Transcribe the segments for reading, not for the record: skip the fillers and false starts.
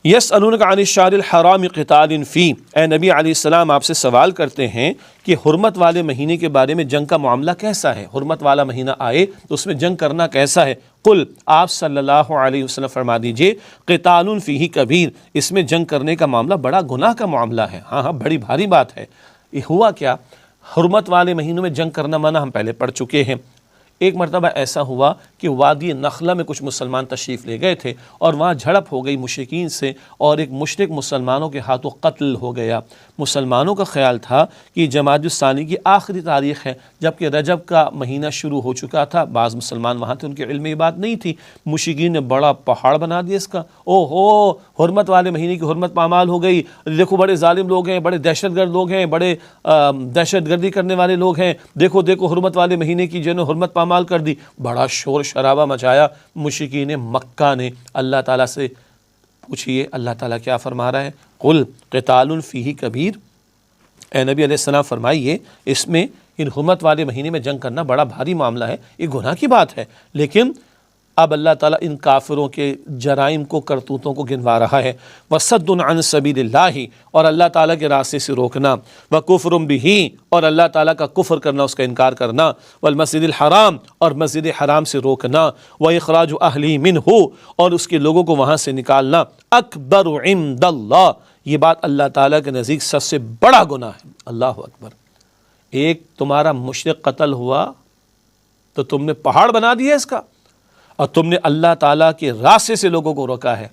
یسألونک عن الشہر الحرام قتال فی، اے نبی علیہ السلام آپ سے سوال کرتے ہیں کہ حرمت والے مہینے کے بارے میں جنگ کا معاملہ کیسا ہے، حرمت والا مہینہ آئے تو اس میں جنگ کرنا کیسا ہے۔ قل، آپ صلی اللہ علیہ وسلم فرما دیجئے، قتال فیہ کبیر، اس میں جنگ کرنے کا معاملہ بڑا گناہ کا معاملہ ہے، ہاں بڑی بھاری بات ہے۔ یہ ہوا کیا، حرمت والے مہینوں میں جنگ کرنا منع ہم پہلے پڑھ چکے ہیں۔ ایک مرتبہ ایسا ہوا کہ وادی نخلہ میں کچھ مسلمان تشریف لے گئے تھے اور وہاں جھڑپ ہو گئی مشرکین سے، اور ایک مشرک مسلمانوں کے ہاتھوں قتل ہو گیا۔ مسلمانوں کا خیال تھا کہ جمادی الثانی کی آخری تاریخ ہے، جبکہ رجب کا مہینہ شروع ہو چکا تھا۔ بعض مسلمان وہاں تھے، ان کے علم میں یہ بات نہیں تھی۔ مشرکین نے بڑا پہاڑ بنا دیا اس کا، او ہو حرمت والے مہینے کی حرمت پامال ہو گئی، دیکھو بڑے ظالم لوگ ہیں، بڑے دہشت گرد لوگ ہیں، بڑے دہشت گردی کرنے والے لوگ ہیں، دیکھو دیکھو حرمت والے مہینے کی جنہوں حرمت پامال کر دی۔ بڑا شور شرابہ مچایا مشرکین مکہ نے۔ اللہ تعالیٰ سے پوچھئے اللہ تعالیٰ کیا فرما رہا ہے، قل قتال فیہ کبیر، اے نبی علیہ السلام فرمائیے اس میں ان حرمت والے مہینے میں جنگ کرنا بڑا بھاری معاملہ ہے، یہ گناہ کی بات ہے۔ لیکن اب اللہ تعالیٰ ان کافروں کے جرائم کو، کرتوتوں کو گنوا رہا ہے۔ وَصَدٌّ عَنْ سَبِيلِ اللَّهِ، اور اللہ تعالیٰ کے راستے سے روکنا، وَكُفْرٌ بِهِ، اور اللہ تعالیٰ کا کفر کرنا، اس کا انکار کرنا، وَالْمَسْجِدِ الْحَرَامِ، اور مسجد حرام سے روکنا، وَإِخْرَاجُ أَهْلِهِ مِنْهُ، اور اس کے لوگوں کو وہاں سے نکالنا، أَكْبَرُ عِنْدَ اللَّهِ، یہ بات اللہ تعالیٰ کے نزدیک سب سے بڑا گناہ ہے۔ اللہ اکبر۔ ایک تمہارا مشرک قتل ہوا تو تم نے پہاڑ بنا دیا اس کا، اور تم نے اللہ تعالیٰ کے راستے سے لوگوں کو روکا ہے،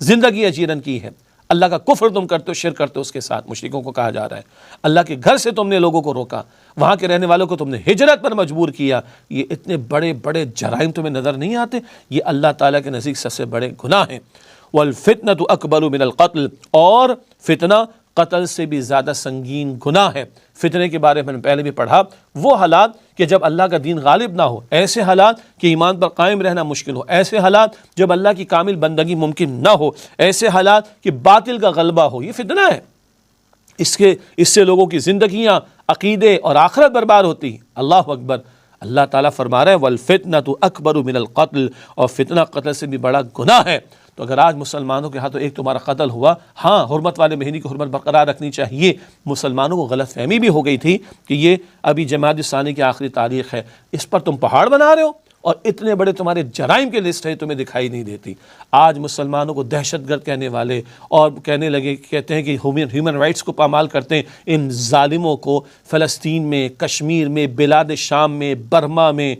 زندگی اجیرن کی ہے۔ اللہ کا کفر تم کرتے ہو، شرک کرتے ہو اس کے ساتھ، مشرکوں کو کہا جا رہا ہے۔ اللہ کے گھر سے تم نے لوگوں کو روکا، وہاں کے رہنے والوں کو تم نے ہجرت پر مجبور کیا۔ یہ اتنے بڑے بڑے جرائم تمہیں نظر نہیں آتے؟ یہ اللہ تعالیٰ کے نزدیک سب سے بڑے گناہ ہیں۔ وَالْفِتْنَةُ أَكْبَرُ مِنَ الْقَتْلِ، اور فتنہ قتل سے بھی زیادہ سنگین گناہ ہے۔ فتنے کے بارے میں نے پہلے بھی پڑھا، وہ حالات کہ جب اللہ کا دین غالب نہ ہو، ایسے حالات کہ ایمان پر قائم رہنا مشکل ہو، ایسے حالات جب اللہ کی کامل بندگی ممکن نہ ہو، ایسے حالات کہ باطل کا غلبہ ہو، یہ فتنہ ہے۔ اس سے لوگوں کی زندگیاں، عقیدے اور آخرت برباد ہوتی ہیں۔ اللہ اکبر۔ اللہ تعالیٰ فرما رہے ہیں وَالْفِتْنَةُ أَكْبَرُ مِنَ الْقَتْلِ، اور فتنہ قتل سے بھی بڑا گناہ ہے۔ تو اگر آج مسلمانوں کے ہاتھوں ایک تمہارا قتل ہوا، ہاں حرمت والے مہینے کی حرمت برقرار رکھنی چاہیے۔ مسلمانوں کو غلط فہمی بھی ہو گئی تھی کہ یہ ابھی جمادی الثانی کی آخری تاریخ ہے، اس پر تم پہاڑ بنا رہے ہو، اور اتنے بڑے تمہارے جرائم کے لسٹ ہے تمہیں دکھائی نہیں دیتی۔ آج مسلمانوں کو دہشت گرد کہنے والے، اور کہتے ہیں کہ ہیومن رائٹس کو پامال کرتے ہیں، ان ظالموں کو فلسطین میں، کشمیر میں، بلاد شام میں، برما میں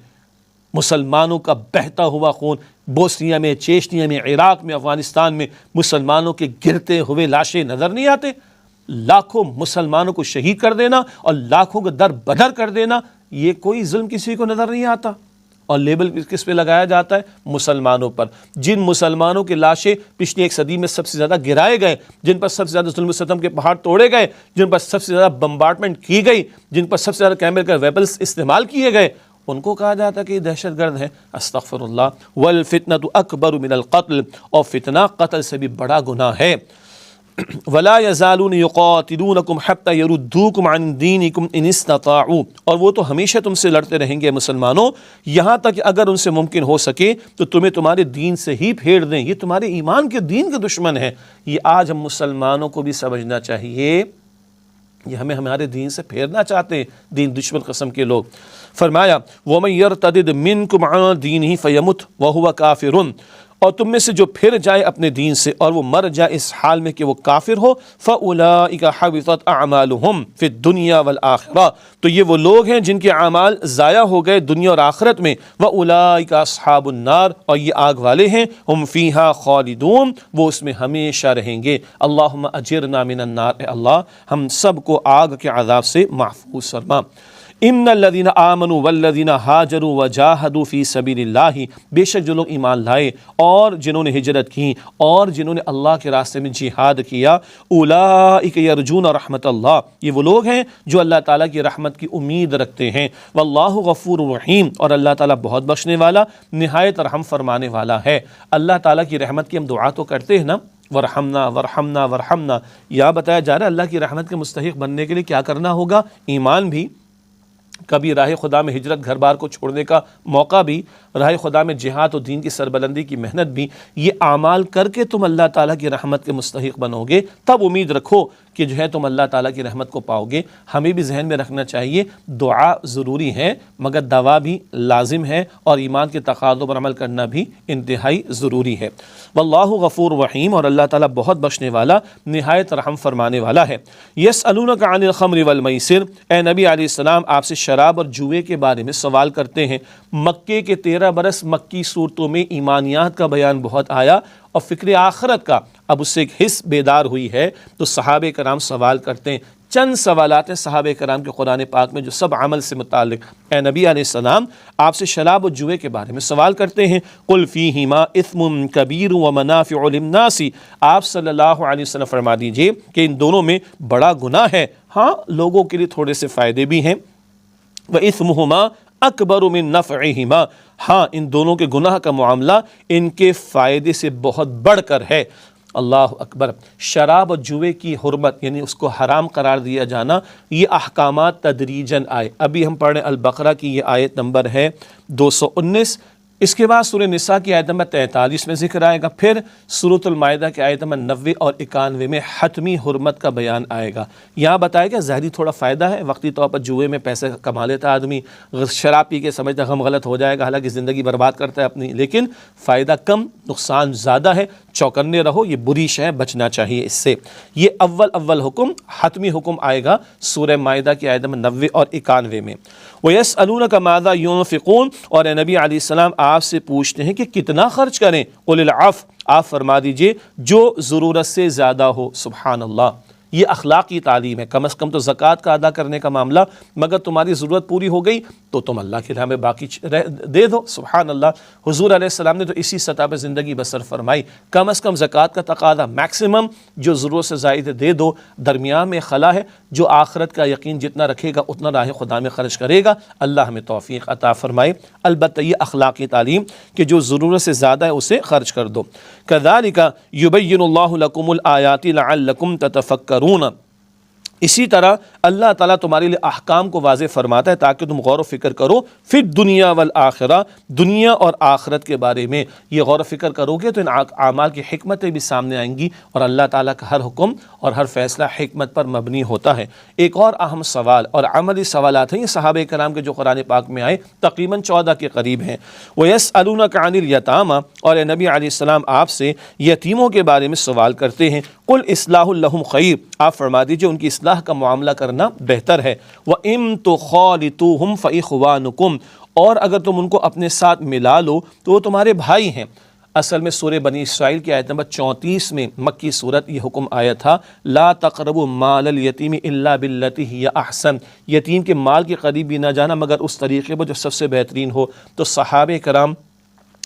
مسلمانوں کا بہتا ہوا خون، بوسنیا میں، چیچنیا میں، عراق میں، افغانستان میں مسلمانوں کے گرتے ہوئے لاشیں نظر نہیں آتے؟ لاکھوں مسلمانوں کو شہید کر دینا اور لاکھوں کو در بدر کر دینا، یہ کوئی ظلم کسی کو نظر نہیں آتا؟ اور لیبل کس پہ لگایا جاتا ہے؟ مسلمانوں پر۔ جن مسلمانوں کی لاشیں پچھلی ایک صدی میں سب سے زیادہ گرائے گئے، جن پر سب سے زیادہ ظلم و ستم کے پہاڑ توڑے گئے، جن پر سب سے زیادہ بمبارڈمنٹ کی گئی، جن پر سب سے زیادہ کیمیکل ویپنز استعمال کیے گئے، ان کو کہا جاتا ہے کہ یہ دہشت گرد ہے۔ استغفر اللہ۔ والفتنة اکبر من القتل، اور فتنہ قتل سے بھی بڑا گناہ ہے۔ ولا يزالون يقاتلونكم حتى يردوكم عن دينكم ان استطاعوا، اور وہ تو ہمیشہ تم سے لڑتے رہیں گے مسلمانوں، یہاں تک کہ اگر ان سے ممکن ہو سکے تو تمہیں تمہارے دین سے ہی پھیر دیں۔ یہ تمہارے ایمان کے دین کے دشمن ہیں۔ یہ آج ہم مسلمانوں کو بھی سمجھنا چاہیے، یہ ہمارے دین سے پھیرنا چاہتے ہیں، دین دشمن قسم کے لوگ۔ فرمایا وَمَن يَرْتَدِدْ مِنْكُمْ عَنْ دِينِهِ فَيَمُتْ وَهُوَ كَافِرٌ، اور تم میں سے جو پھر جائے اپنے دین سے اور وہ مر جائے اس حال میں کہ وہ کافر ہو، فَأُولَٰئِكَ حَبِطَتْ أَعْمَالُهُمْ فِي الدُّنْيَا وَالْآخِرَةِ، تو یہ وہ لوگ ہیں جن کے اعمال ضائع ہو گئے دنیا اور آخرت میں۔ وَأُولَٰئِكَ أَصْحَابُ النَّارِ، اور یہ آگ والے ہیں، ہم فِيهَا خَالِدُونَ، وہ اس میں ہمیشہ رہیں گے۔ اللہم اجرنا من النار، اے اللہ ہم سب کو آگ کے عذاب سے محفوظ فرما۔ ان الذین آمنوا والذین ہاجروا وجاہدوا فی سبیل اللہ، بے شک جو لوگ ایمان لائے اور جنہوں نے ہجرت کی اور جنہوں نے اللہ کے راستے میں جہاد کیا، اولئک یرجون رحمت اللہ، یہ وہ لوگ ہیں جو اللہ تعالیٰ کی رحمت کی امید رکھتے ہیں۔ واللہ غفور رحیم، اور اللہ تعالیٰ بہت بخشنے والا، نہایت رحم فرمانے والا ہے۔ اللہ تعالیٰ کی رحمت کی ہم دعا تو کرتے ہیں نا، ورحمنا ورحمنا ورحمنا، یا بتایا جا رہا ہے اللہ کی رحمت کے مستحق بننے کے لیے کیا کرنا ہوگا؟ ایمان بھی، کبھی راہ خدا میں ہجرت گھر بار کو چھوڑنے کا موقع بھی، راہ خدا میں جہاد و دین کی سربلندی کی محنت بھی، یہ اعمال کر کے تم اللہ تعالیٰ کی رحمت کے مستحق بنو گے، تب امید رکھو کہ جو ہے تم اللہ تعالیٰ کی رحمت کو پاؤ گے۔ ہمیں بھی ذہن میں رکھنا چاہیے دعا ضروری ہے مگر دوا بھی لازم ہے، اور ایمان کے تقاضوں پر عمل کرنا بھی انتہائی ضروری ہے۔ واللہ غفور رحیم، اور اللہ تعالیٰ بہت بخشنے والا نہایت رحم فرمانے والا ہے۔ یسألونک عن الخمر والمیسر، اے نبی علیہ السلام آپ سے شراب اور جوئے کے بارے میں سوال کرتے ہیں۔ مکے کے 13 برس مکی صورتوں میں ایمانیات کا بیان بہت آیا اور فکر آخرت کا اب اس سے ایک حس بیدار ہوئی ہے، تو صحابہ کرام سوال کرتے ہیں۔ چند سوالات ہیں صحابہ کرام کے قرآن پاک میں جو سب عمل سے متعلق۔ اے نبی علیہ السلام آپ سے شراب و جوئے کے بارے میں سوال کرتے ہیں۔ قل فیہما اثم کبیر ومنافع للناس، آپ صلی اللہ علیہ وسلم فرما دیجئے کہ ان دونوں میں بڑا گناہ ہے، ہاں لوگوں کے لیے تھوڑے سے فائدے بھی ہیں۔ وَإِثْمُهُمَا أَكْبَرُ مِن نَفْعِهِمَا، ہاں ان دونوں کے گناہ کا معاملہ ان کے فائدے سے بہت بڑھ کر ہے۔ اللہ اکبر۔ شراب اور جوئے کی حرمت یعنی اس کو حرام قرار دیا جانا، یہ احکامات تدریجاً آئے۔ ابھی ہم پڑھ رہے ہیں البقرہ کی یہ آیت نمبر ہے 219، اس کے بعد سورہ نساء کی آیت نمبر 43 میں ذکر آئے گا، پھر سورۃ المائدہ کی آیت نمبر 90 اور 91 میں حتمی حرمت کا بیان آئے گا۔ یہاں بتایا گیا ظاہری تھوڑا فائدہ ہے، وقتی طور پر جوئے میں پیسے کما لیتا آدمی، شراب پی کے سمجھتا غم غلط ہو جائے گا، حالانکہ زندگی برباد کرتا ہے اپنی، لیکن فائدہ کم نقصان زیادہ ہے۔ چوکنے رہو، یہ بری شے ہے، بچنا چاہیے اس سے۔ یہ اول حکم، حتمی حکم آئے گا سورہ مائدہ کی آیت نمبر 90 اور 91 میں۔ وَيَسْأَلُونَكَ مَاذَا يُنْفِقُونَ، اور اے نبی علیہ السلام آپ سے پوچھتے ہیں کہ کتنا خرچ کریں۔ قُلِ الْعَفْوَ، آپ فرما دیجئے جو ضرورت سے زیادہ ہو۔ سبحان اللہ، یہ اخلاقی تعلیم ہے۔ کم از کم تو زکوٰۃ کا ادا کرنے کا معاملہ، مگر تمہاری ضرورت پوری ہو گئی تو تم اللہ کے راہ میں باقی دے دو۔ سبحان اللہ، حضور علیہ السلام نے تو اسی سطح پہ زندگی بسر فرمائی۔ کم از کم زکوٰۃ کا تقاضا میکسیمم جو ضرورت سے زائد دے دو، درمیان میں خلا ہے، جو آخرت کا یقین جتنا رکھے گا اتنا راہ خدا میں خرچ کرے گا۔ اللہ ہمیں توفیق عطا فرمائے۔ البتہ یہ اخلاقی تعلیم کہ جو ضرورت سے زیادہ ہے اسے خرچ کر دو۔ كَذَلِكَ يُبَيِّنُ اللَّهُ لَكُمُ الْآيَاتِ لَعَلَّكُمْ تَتَفَكَّرُونَ، اسی طرح اللہ تعالیٰ تمہارے لیے احکام کو واضح فرماتا ہے تاکہ تم غور و فکر کرو، پھر دنیا والآخرہ، دنیا اور آخرت کے بارے میں یہ غور و فکر کرو گے تو ان اعمال کی حکمتیں بھی سامنے آئیں گی، اور اللہ تعالیٰ کا ہر حکم اور ہر فیصلہ حکمت پر مبنی ہوتا ہے۔ ایک اور اہم سوال اور عملی سوالات ہیں یہ صحابہ کرام کے جو قرآن پاک میں آئے، تقریباً 14 کے قریب ہیں۔ وَيَسْأَلُونَكَ عَنِ الْيَتَامَى، اور اے نبی علیہ السلام آپ سے یتیموں کے بارے میں سوال کرتے ہیں۔ قُلْ إِصْلَاحٌ لَهُمْ خَيْرٌ، آپ فرما دیجئے ان کی اصلاح کا معاملہ کرنا بہتر ہے۔ وَإِن تُخَالِطُوهُمْ فَإِخْوَانُكُمْ، اور اگر تم ان کو اپنے ساتھ ملا لو تو وہ تمہارے بھائی ہیں۔ اصل میں سورہ بنی اسرائیل کی آیت نمبر 34 میں مکی صورت یہ حکم آیا تھا، لا تقربوا مال الیتیم الا باللتی ہی احسن، یتیم کے مال کے قریب بھی نہ جانا مگر اس طریقے پر جو سب سے بہترین ہو۔ تو صحابہ کرام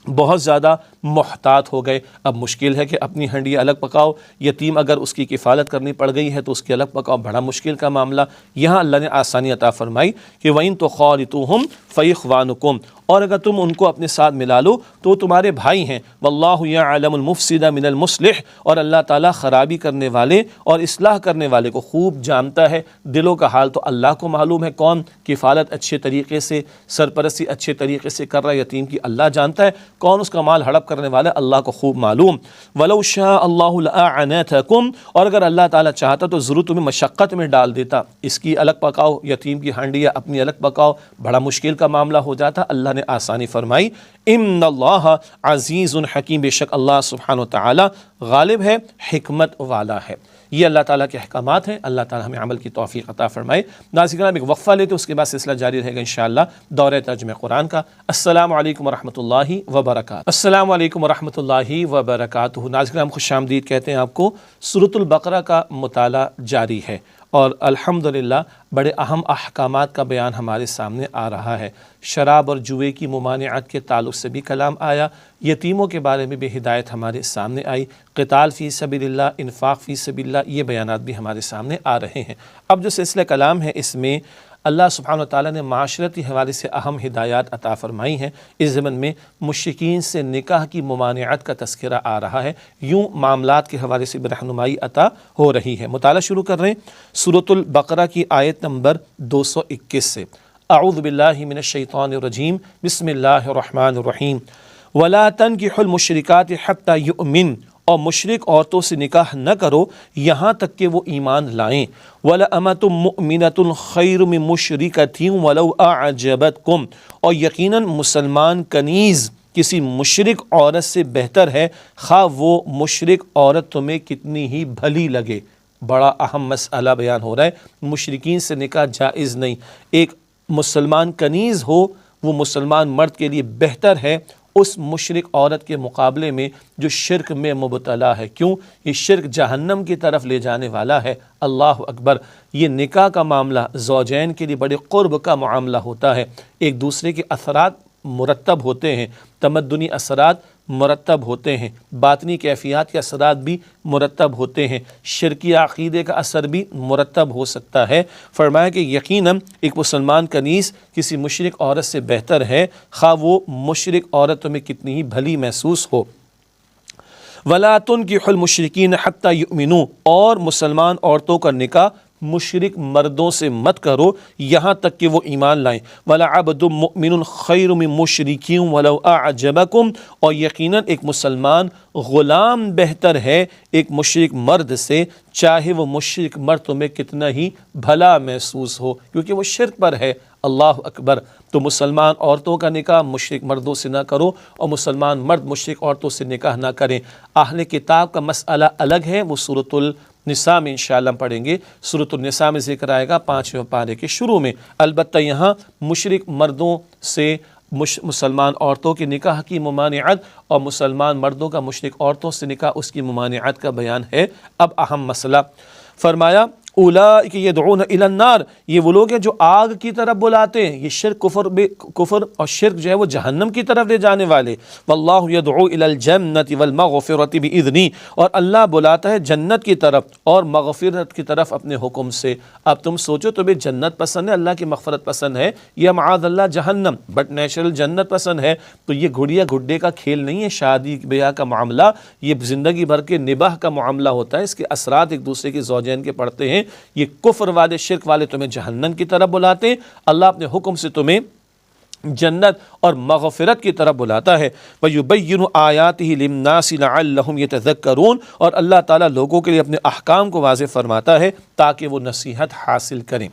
بہت زیادہ محتاط ہو گئے۔ اب مشکل ہے کہ اپنی ہنڈی الگ پکاؤ، یتیم اگر اس کی کفالت کرنی پڑ گئی ہے تو اس کی الگ پکاؤ، بڑا مشکل کا معاملہ۔ یہاں اللہ نے آسانی عطا فرمائی کہ وَإِن تُخَالِطُوهُمْ فَإِخْوَانُكُمْ، اور اگر تم ان کو اپنے ساتھ ملا لو تو وہ تمہارے بھائی ہیں۔ وَاللَّهُ يَعْلَمُ الْمُفْسِدَ مِنَ الْمُصْلِحِ، اور اللہ تعالیٰ خرابی کرنے والے اور اصلاح کرنے والے کو خوب جانتا ہے۔ دلوں کا حال تو اللہ کو معلوم ہے، کون کفالت اچھے طریقے سے، سرپرستی اچھے طریقے سے کر رہا ہے یتیم کی، اللہ جانتا ہے، کون اس کا مال ہڑپ کرنے والا ہے، اللہ کو خوب معلوم۔ وَلَوْ شَاءَ اللَّهُ لَأَعْنَتَكُمْ، اور اگر اللہ تعالیٰ چاہتا تو ضرور تمہیں مشقت میں ڈال دیتا، اس کی الگ پکاؤ، یتیم کی ہانڈی یا اپنی الگ پکاؤ، بڑا مشکل کا معاملہ ہو جاتا۔ اللہ نے آسانی فرمائی۔ ان اللہ عزیز حکیم، بے شک اللہ سبحانہ وتعالی غالب ہے، حکمت والا ہے۔ یہ اللہ تعالیٰ کے احکامات ہیں، اللہ تعالیٰ ہمیں عمل کی توفیق عطا فرمائے۔ ناظرین کرام ایک وقفہ لیتے اس کے بعد سلسلہ جاری رہے گا انشاءاللہ دورہ ترجمہ قرآن کا۔ السلام علیکم ورحمۃ اللہ وبرکاتہ۔ السلام علیکم ورحمۃ اللہ وبرکاتہ۔ ناظرین کرام خوش آمدید کہتے ہیں آپ کو۔ سورۃ البقرہ کا مطالعہ جاری ہے اور الحمدللہ بڑے اہم احکامات کا بیان ہمارے سامنے آ رہا ہے۔ شراب اور جوئے کی ممانعت کے تعلق سے بھی کلام آیا، یتیموں کے بارے میں بھی ہدایت ہمارے سامنے آئی، قتال فی سبیل اللہ، انفاق فی سبیل اللہ، یہ بیانات بھی ہمارے سامنے آ رہے ہیں۔ اب جو سلسلہ کلام ہے اس میں اللہ سبحانہ وتعالیٰ نے معاشرتی حوالے سے اہم ہدایات عطا فرمائی ہیں۔ اس ضمن میں مشرکین سے نکاح کی ممانعت کا تذکرہ آ رہا ہے، یوں معاملات کے حوالے سے بھی رہنمائی عطا ہو رہی ہے۔ مطالعہ شروع کر رہے ہیں سورۃ البقرہ کی آیت نمبر 221 سے۔ اعوذ باللہ من الشیطان الرجیم بسم اللہ الرحمن الرحیم ولا تنکحوا المشرکات حتی یؤمن، اور مشرک عورتوں سے نکاح نہ کرو یہاں تک کہ وہ ایمان لائیں، وَلَأَمَةٌ مُؤْمِنَةٌ خَيْرٌ مِّن مُشْرِكَةٍ وَلَوْ أَعْجَبَتْكُمْ، اور یقیناً مسلمان کنیز کسی مشرک عورت سے بہتر ہے خواہ وہ مشرک عورت تمہیں کتنی ہی بھلی لگے۔ بڑا اہم مسئلہ بیان ہو رہا ہے، مشرکین سے نکاح جائز نہیں، ایک مسلمان کنیز ہو وہ مسلمان مرد کے لیے بہتر ہے اس مشرک عورت کے مقابلے میں جو شرک میں مبتلا ہے۔ کیوں؟ یہ شرک جہنم کی طرف لے جانے والا ہے۔ اللہ اکبر! یہ نکاح کا معاملہ زوجین کے لیے بڑے قرب کا معاملہ ہوتا ہے، ایک دوسرے کے اثرات مرتب ہوتے ہیں، تمدنی اثرات مرتب ہوتے ہیں، باطنی کیفیات کے اثرات بھی مرتب ہوتے ہیں، شرکی عقیدے کا اثر بھی مرتب ہو سکتا ہے۔ فرمایا کہ یقیناً ایک مسلمان کنیز کسی مشرک عورت سے بہتر ہے خواہ وہ مشرک عورت تمہیں کتنی ہی بھلی محسوس ہو۔ وَلَا تُنْكِحُوا الْمُشْرِكِينَ حَتَّى يُؤْمِنُوا، اور مسلمان عورتوں کا نکاح مشرک مردوں سے مت کرو یہاں تک کہ وہ ایمان لائیں۔ وَلَعَبْدٌ مُؤْمِنٌ خَيْرٌ مِّن مُشْرِكٍ وَلَوْ أَعْجَبَكُمْ، اور یقیناً ایک مسلمان غلام بہتر ہے ایک مشرک مرد سے چاہے وہ مشرک مرد تمہیں کتنا ہی بھلا محسوس ہو، کیونکہ وہ شرک پر ہے۔ اللہ اکبر! تو مسلمان عورتوں کا نکاح مشرک مردوں سے نہ کرو اور مسلمان مرد مشرک عورتوں سے نکاح نہ کریں۔ اہل کتاب کا مسئلہ الگ ہے، وہ سورۃ النساء میں انشاءاللہ ہم پڑھیں گے۔ سورۃ النساء میں ذکر آئے گا 5ویں پارے کے شروع میں۔ البتہ یہاں مشرک مردوں سے مسلمان عورتوں کے نکاح کی ممانعت اور مسلمان مردوں کا مشرک عورتوں سے نکاح اس کی ممانعت کا بیان ہے۔ اب اہم مسئلہ فرمایا اولئک یدعون الی النار، یہ وہ لوگ ہیں جو آگ کی طرف بلاتے ہیں۔ یہ شرک کفر اور شرک جو ہے وہ جہنم کی طرف لے جانے والے۔ واللہ یدعو الی الجنۃ والمغفرۃ باذنہ، اور اللہ بلاتا ہے جنت کی طرف اور مغفرت کی طرف اپنے حکم سے۔ اب تم سوچو تمہیں جنت پسند ہے، اللہ کی مغفرت پسند ہے، یا معاذ اللہ جہنم، بٹ نیچرل جنت پسند ہے، تو یہ گھڑیا گھڈے کا کھیل نہیں ہے، شادی بیاہ کا معاملہ یہ زندگی بھر کے نباہ کا معاملہ ہوتا ہے، اس کے اثرات ایک دوسرے کے زوجین کے پڑتے ہیں۔ یہ کفر والے شرک والے تمہیں جہنم کی طرف بلاتے ہیں، اللہ اپنے حکم سے تمہیں جنت اور مغفرت کی طرف بلاتا ہے۔ وَيُبَيِّنُ آيَاتِهِ لِلنَّاسِ لَعَلَّهُمْ يَتَذَكَّرُونَ، اور اللہ تعالیٰ لوگوں کے لیے اپنے احکام کو واضح فرماتا ہے تاکہ وہ نصیحت حاصل کریں۔